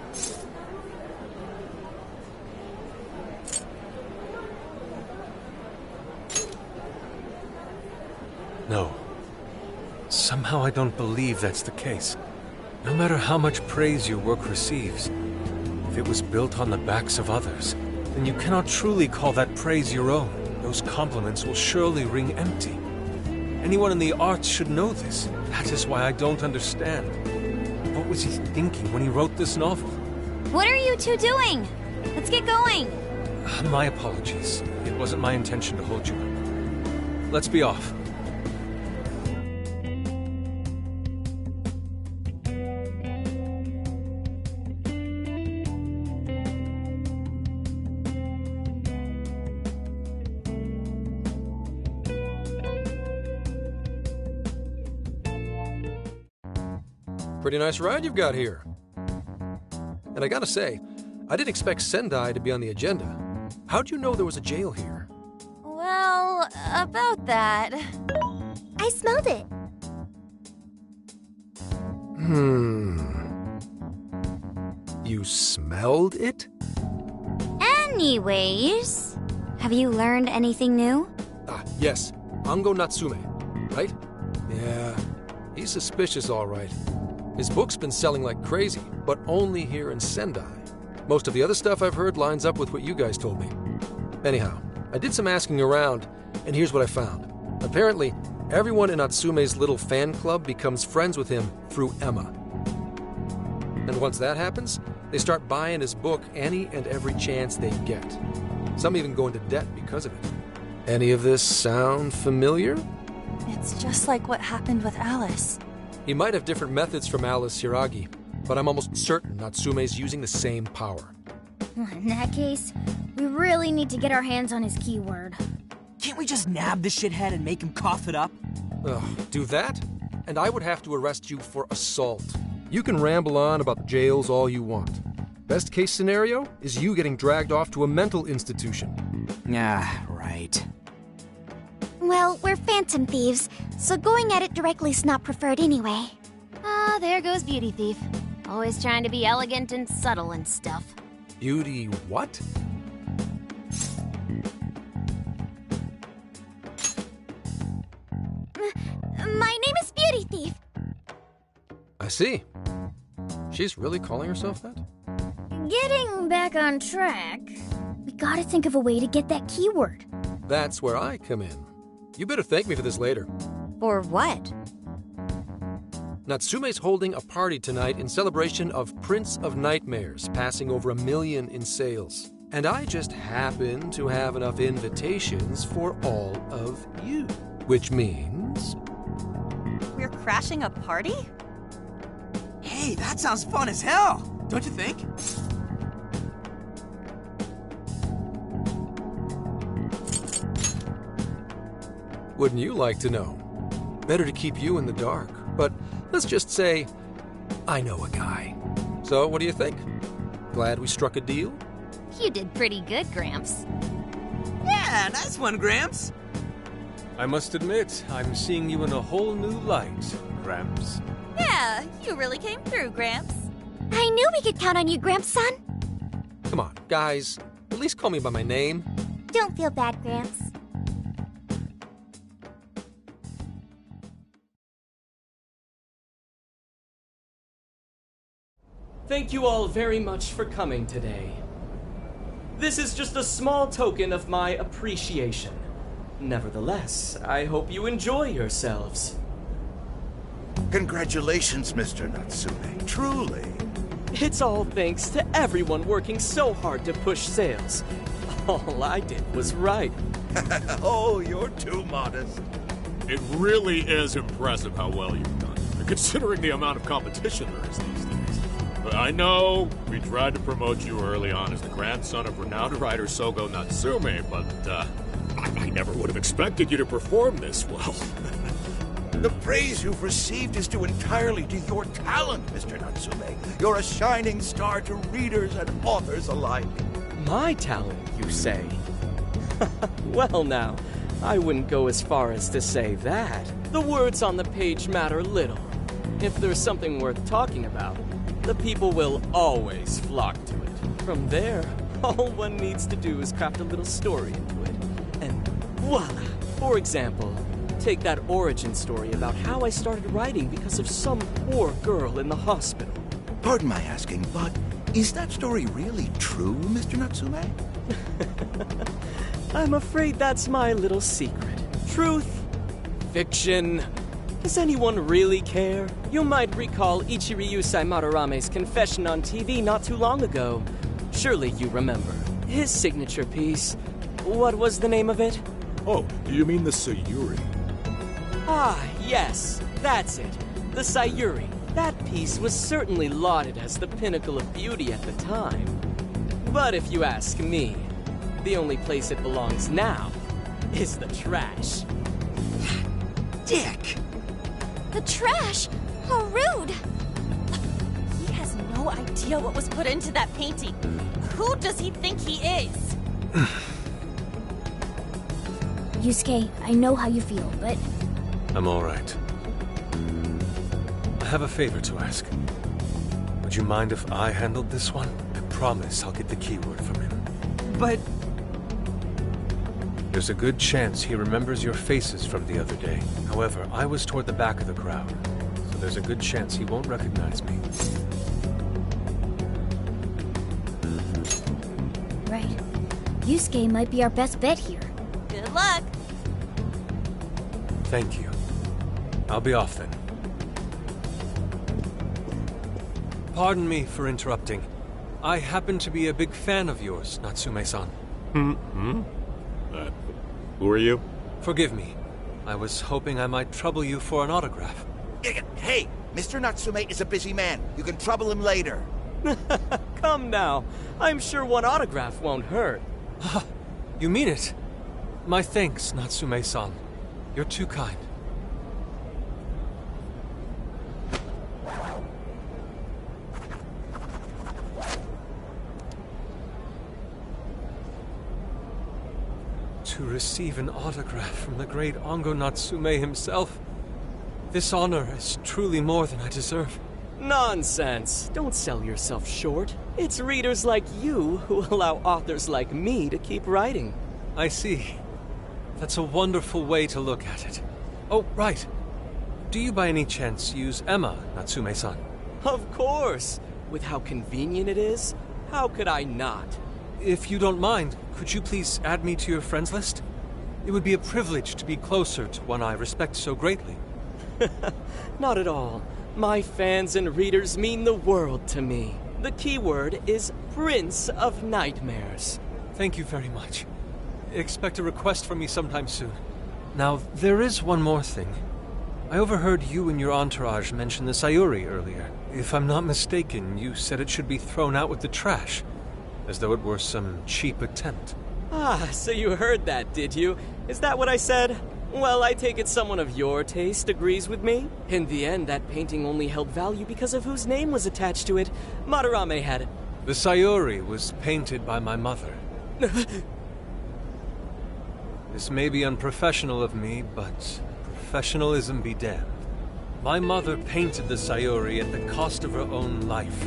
No. Somehow I don't believe that's the case. No matter how much praise your work receives, if it was built on the backs of others, then you cannot truly call that praise your own. Those compliments will surely ring empty. Anyone in the arts should know this. That is why I don't understand. What was he thinking when he wrote this novel? What are you two doing? Let's get going. My apologies. It wasn't my intention to hold you up. Let's be off. Pretty nice ride you've got here. And I gotta say, I didn't expect Sendai to be on the agenda. How'd you know there was a jail here? Well, about that. I smelled it. You smelled it? Anyways, have you learned anything new? Yes. Ango Natsume, right? Yeah, he's suspicious, all right. His book's been selling like crazy, but only here in Sendai. Most of the other stuff I've heard lines up with what you guys told me. Anyhow, I did some asking around, and here's what I found. Apparently, everyone in Natsume's little fan club becomes friends with him through Emma. And once that happens, they start buying his book any and every chance they get. Some even go into debt because of it. Any of this sound familiar? It's just like what happened with Alice. He might have different methods from Alice Hiragi, but I'm almost certain Natsume's using the same power. In that case, we really need to get our hands on his keyword. Can't we just nab the shithead and make him cough it up? Do that? And I would have to arrest you for assault. You can ramble on about jails all you want. Best case scenario is you getting dragged off to a mental institution. Right. Well, we're phantom thieves, so going at it directly's not preferred anyway. There goes Beauty Thief. Always trying to be elegant and subtle and stuff. Beauty what? My name is Beauty Thief. I see. She's really calling herself that? Getting back on track, we gotta think of a way to get that keyword. That's where I come in. You better thank me for this later. For what? Natsume's holding a party tonight in celebration of Prince of Nightmares passing over 1 million in sales. And I just happen to have enough invitations for all of you. Which means... We're crashing a party? Hey, that sounds fun as hell, don't you think? Wouldn't you like to know? Better to keep you in the dark, but let's just say I know a guy. So what do you think? Glad we struck a deal? You did pretty good, Gramps. Yeah, nice one, Gramps. I must admit, I'm seeing you in a whole new light, Gramps. Yeah, you really came through, Gramps. I knew we could count on you, Gramps-son. Come on, guys. At least call me by my name. Don't feel bad, Gramps. Thank you all very much for coming today. This is just a small token of my appreciation. Nevertheless, I hope you enjoy yourselves. Congratulations, Mr. Natsume. Truly. It's all thanks to everyone working so hard to push sales. All I did was write. Oh, you're too modest. It really is impressive how well you've done, considering the amount of competition there is these days. But I know we tried to promote you early on as the grandson of renowned writer Sogo Natsume, but I never would have expected you to perform this well. The praise you've received is due entirely to your talent, Mr. Natsume. You're a shining star to readers and authors alike. My talent, you say? Well now, I wouldn't go as far as to say that. The words on the page matter little. If there's something worth talking about, the people will always flock to it. From there, all one needs to do is craft a little story into it. And voila! For example, take that origin story about how I started writing because of some poor girl in the hospital. Pardon my asking, but is that story really true, Mr. Natsume? I'm afraid that's my little secret. Truth, fiction. Does anyone really care? You might recall Ichiryu Matarame's confession on TV not too long ago. Surely you remember. His signature piece. What was the name of it? Oh, do you mean the Sayuri? Ah, yes, that's it. The Sayuri. That piece was certainly lauded as the pinnacle of beauty at the time. But if you ask me, the only place it belongs now is the trash. Dick! The trash? How rude! He has no idea what was put into that painting. Who does he think he is? Yusuke, I know how you feel, but... I'm all right. I have a favor to ask. Would you mind if I handled this one? I promise I'll get the keyword from him. But... There's a good chance he remembers your faces from the other day. However, I was toward the back of the crowd, so there's a good chance he won't recognize me. Right. Yusuke might be our best bet here. Good luck. Thank you. I'll be off then. Pardon me for interrupting. I happen to be a big fan of yours, Natsume-san. Who are you? Forgive me. I was hoping I might trouble you for an autograph. Hey, Mr. Natsume is a busy man. You can trouble him later. Come now. I'm sure one autograph won't hurt. You mean it? My thanks, Natsume-san. You're too kind. To receive an autograph from the great Ongo Natsume himself, this honor is truly more than I deserve. Nonsense. Don't sell yourself short. It's readers like you who allow authors like me to keep writing. I see. That's a wonderful way to look at it. Oh, right. Do you by any chance use Emma, Natsume-san? Of course. With how convenient it is, how could I not? If you don't mind, could you please add me to your friends list? It would be a privilege to be closer to one I respect so greatly. Not at all. My fans and readers mean the world to me. The keyword is Prince of Nightmares. Thank you very much. Expect a request from me sometime soon. Now, there is one more thing. I overheard you and your entourage mention the Sayuri earlier. If I'm not mistaken, you said it should be thrown out with the trash, as though it were some cheap attempt. Ah, so you heard that, did you? Is that what I said? Well, I take it someone of your taste agrees with me. In the end, that painting only held value because of whose name was attached to it. Madarame had it. The Sayuri was painted by my mother. This may be unprofessional of me, but professionalism be damned. My mother painted the Sayuri at the cost of her own life.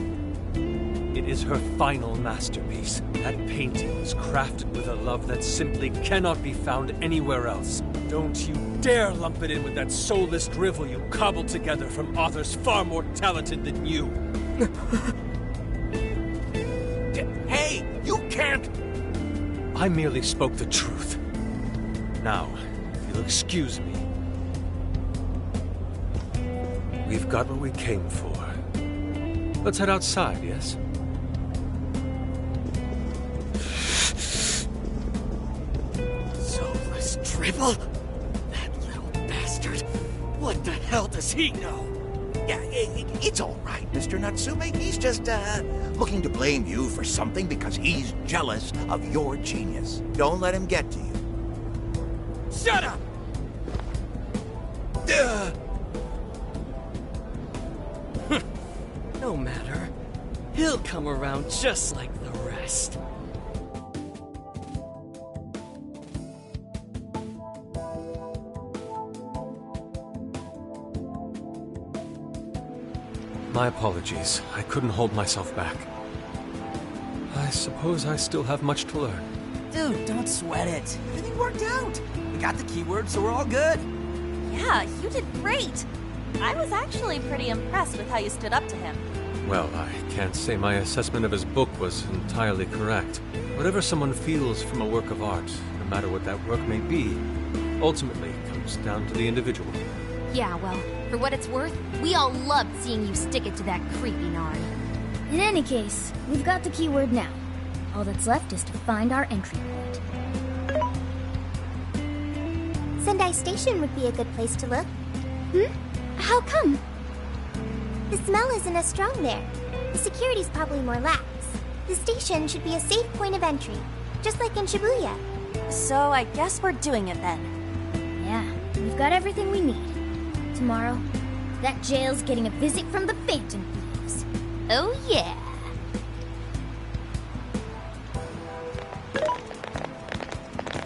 It is her final masterpiece. That painting was crafted with a love that simply cannot be found anywhere else. Don't you dare lump it in with that soulless drivel you cobbled together from authors far more talented than you. Hey, you can't! I merely spoke the truth. Now, if you'll excuse me. We've got what we came for. Let's head outside, yes? Soulless drivel? That little bastard. What the hell does he know? Yeah, it's all right, Mr. Natsume. He's just, looking to blame you for something because he's jealous of your genius. Don't let him get to you. Shut up! No matter. He'll come around just like the rest. My apologies. I couldn't hold myself back. I suppose I still have much to learn. Dude, don't sweat it. Everything worked out. We got the keyword, so we're all good. Yeah, you did great. I was actually pretty impressed with how you stood up to him. Well, I can't say my assessment of his book was entirely correct. Whatever someone feels from a work of art, no matter what that work may be, ultimately comes down to the individual. Yeah, well, for what it's worth, we all loved seeing you stick it to that creepy Nari. In any case, we've got the keyword now. All that's left is to find our entry point. Sendai Station would be a good place to look. How come? The smell isn't as strong there. The security's probably more lax. The station should be a safe point of entry, just like in Shibuya. So I guess we're doing it then. Yeah, we've got everything we need. Tomorrow, that jail's getting a visit from the Phantom Thieves. Oh yeah!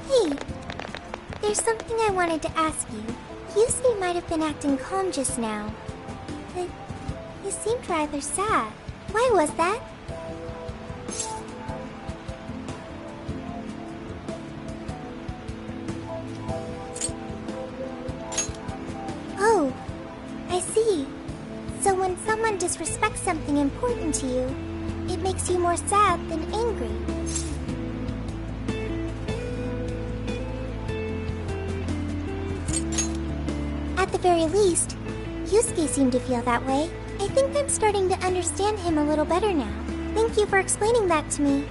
Hey, there's something I wanted to ask you. Yusuke might have been acting calm just now, but he seemed rather sad. Why was that? Oh, I see. So when someone disrespects something important to you, it makes you more sad than angry. At the very least, Yusuke seemed to feel that way. I think I'm starting to understand him a little better now. Thank you for explaining that to me.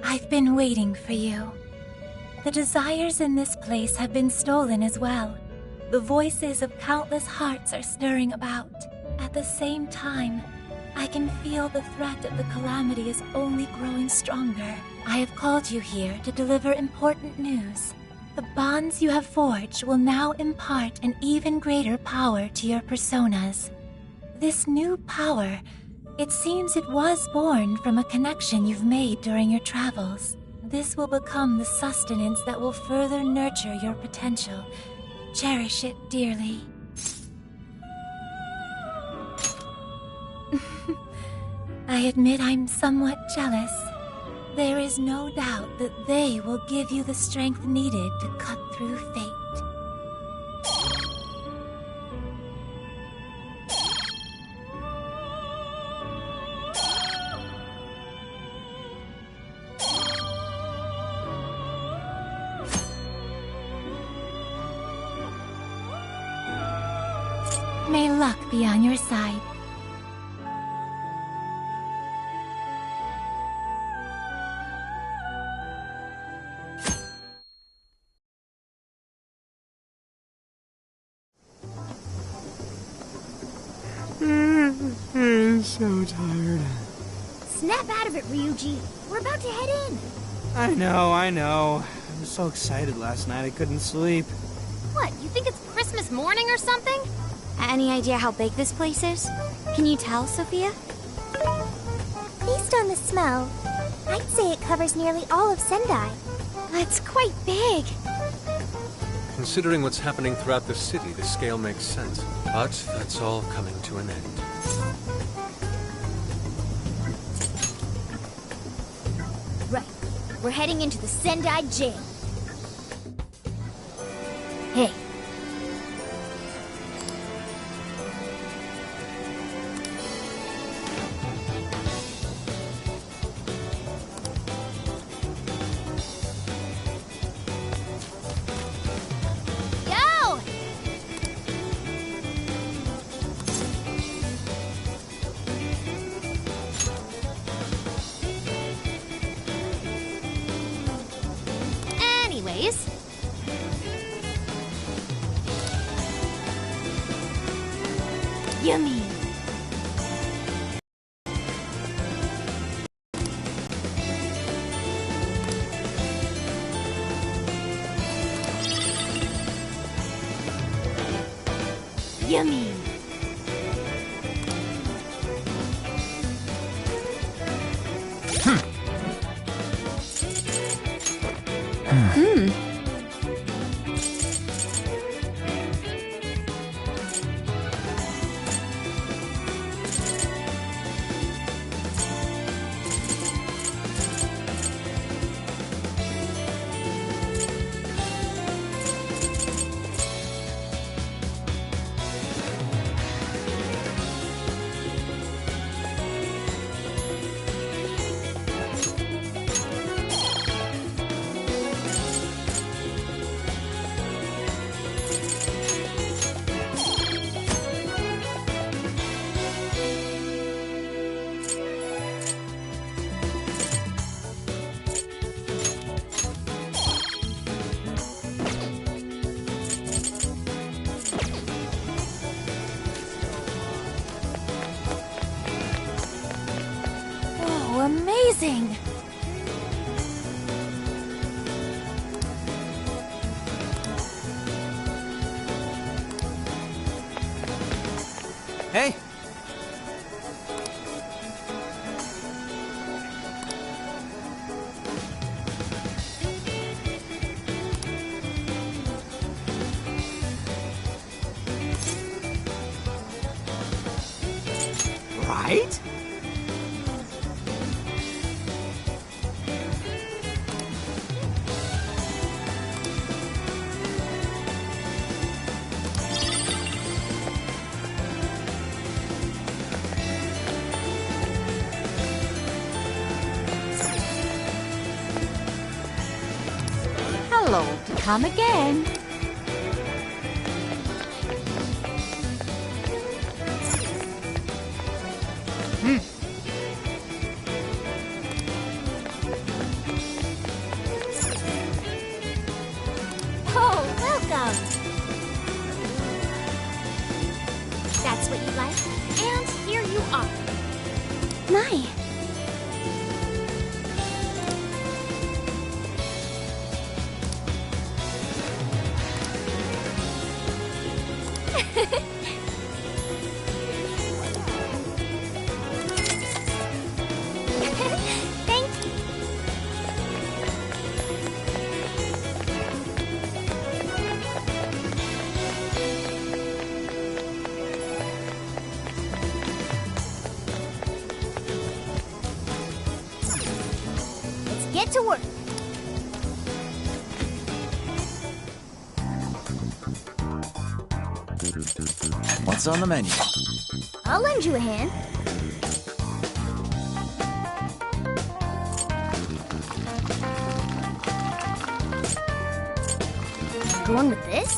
I've been waiting for you. The desires in this place have been stolen as well. The voices of countless hearts are stirring about. At the same time, I can feel the threat of the calamity is only growing stronger. I have called you here to deliver important news. The bonds you have forged will now impart an even greater power to your personas. This new power, it seems it was born from a connection you've made during your travels. This will become the sustenance that will further nurture your potential. Cherish it dearly. I admit I'm somewhat jealous. There is no doubt that they will give you the strength needed to cut through fate. May luck be on your side. I'm so tired. Snap out of it, Ryuji. We're about to head in. I know. I was so excited last night I couldn't sleep. What, you think it's Christmas morning or something? Any idea how big this place is? Can you tell, Sophia? Based on the smell, I'd say it covers nearly all of Sendai. That's quite big. Considering what's happening throughout the city, the scale makes sense. But that's all coming to an end. Right. We're heading into the Sendai jail. Hey. Yo! Anyways, Yummy. Yummy. amazing! Hey! Right? Hello to come again. Oh, welcome! That's what you like? And here you are. My. Thank you. Let's get to work. What's on the menu? I'll lend you a hand. Going with this?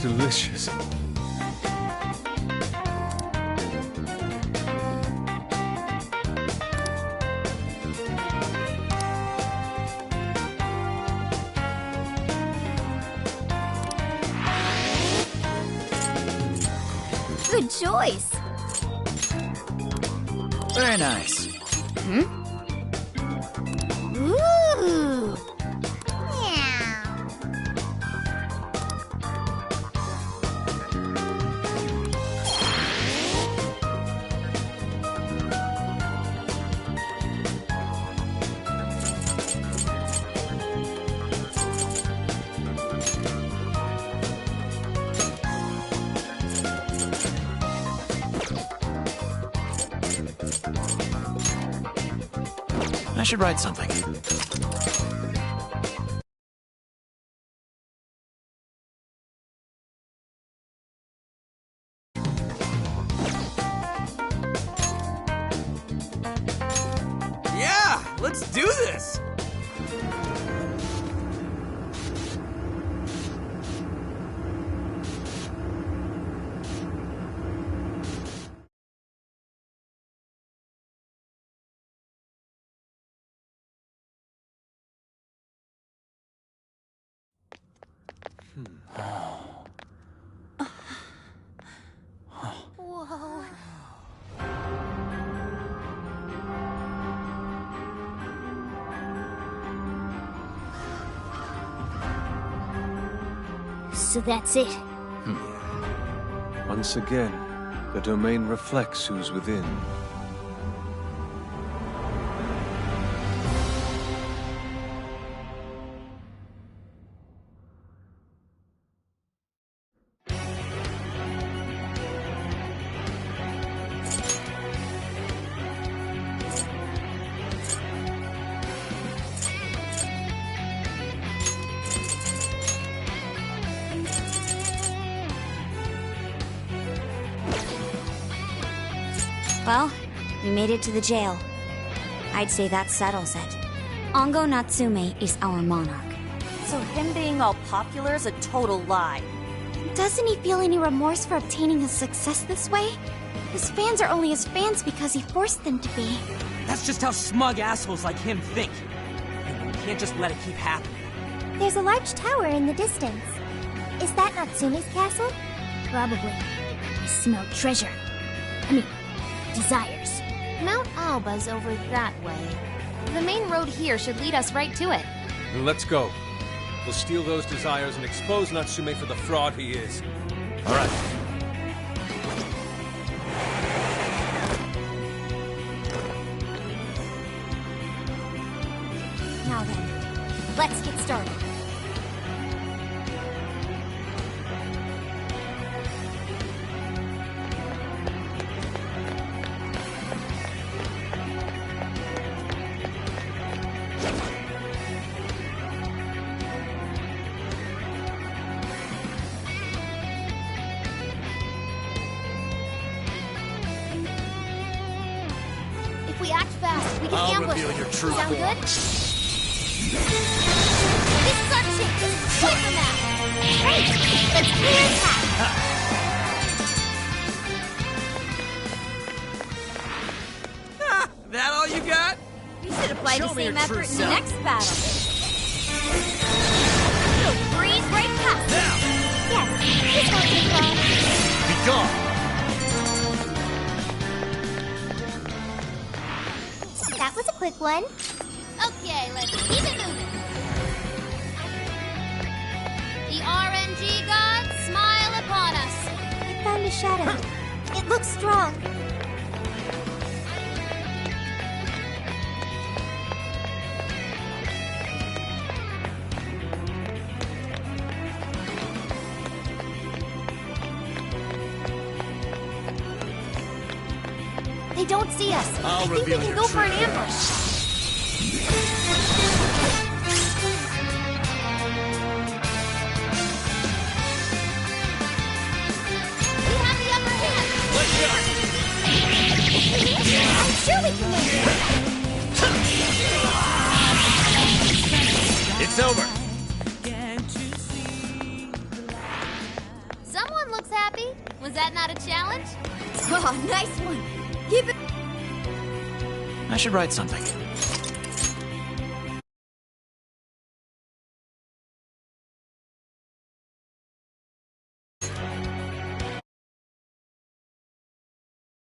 Delicious. Good choice. Very nice. Ooh. Meow. I should write something. Yeah! Let's do this! Whoa. So that's it. Once again, the domain reflects who's within. Well, we made it to the jail. I'd say that settles it. Ongo Natsume is our monarch. So him being all popular is a total lie. Doesn't he feel any remorse for obtaining his success this way? His fans are only his fans because he forced them to be. That's just how smug assholes like him think. And we can't just let it keep happening. There's a large tower in the distance. Is that Natsume's castle? Probably. smell treasure. I mean, desires. Mount Alba's over that way. The main road here should lead us right to it. Then let's go. We'll steal those desires and expose Natsume for the fraud he is. All right. Now then, let's get started. If we act fast, we can I'll ambush reveal them. your true Sound form. good? This is our chance. Wait for that. Great. Let's clear attack. That all you got? We should apply Show the me same your true effort in the self. next battle. You'll breeze right past it. Yes, this won't take long. Be gone! That was a quick one. Okay, let's keep it moving. The RNG gods smile upon us. I found a shadow. It looks strong. They don't see us. I'll I think we reveal can your go for an true ambush. We have the upper hand. Let's go! I'm sure we can make it. It's over. Someone looks happy. Was that not a challenge? Oh, nice one. Keep it. I should write something.